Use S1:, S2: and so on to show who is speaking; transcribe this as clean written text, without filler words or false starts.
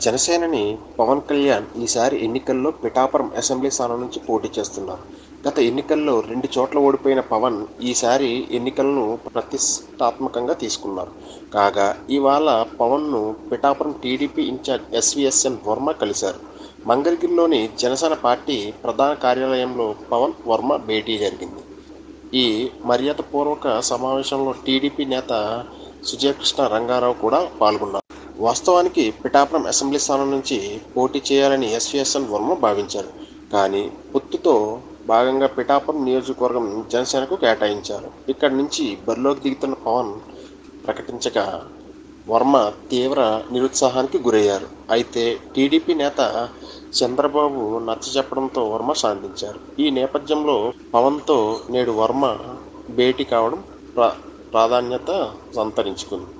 S1: జనసేనని పవన్ కళ్యాణ్ ఈసారి ఎన్నికల్లో పిఠాపురం అసెంబ్లీ స్థానం నుంచి పోటీ చేస్తున్నారు. గత ఎన్నికల్లో 2 చోట్ల ఓడిపోయిన పవన్ ఈసారి ఎన్నికలను ప్రతిష్టాత్మకంగా తీసుకున్నారు. కాగా ఇవాళ పవన్ను Pithapuram TDP in-charge SVSN Varma కలిశారు. మంగళగిరిలోని జనసేన పార్టీ ప్రధాన కార్యాలయంలో పవన్ వర్మ భేటీ జరిగింది. ఈ మర్యాదపూర్వక సమావేశంలో టీడీపీ నేత సుజయకృష్ణ రంగారావు కూడా పాల్గొన్నారు. వాస్తవానికి పిఠాపురం అసెంబ్లీ స్థానం నుంచి పోటీ చేయాలని ఎస్వీఎస్ఎన్ వర్మ భావించారు. కానీ పొత్తుతో భాగంగా పిఠాపురం నియోజకవర్గం జనసేనకు కేటాయించారు. ఇక్కడి నుంచి బరిలోకి దిగుతున్న పవన్ ప్రకటించగా వర్మ తీవ్ర నిరుత్సాహానికి గురయ్యారు. అయితే టీడీపీ నేత చంద్రబాబు నచ్చజెప్పడంతో వర్మ శాంతించారు. ఈ నేపథ్యంలో పవన్తో నేడు వర్మ భేటీ కావడం ప్రాధాన్యత సంతరించుకుంది.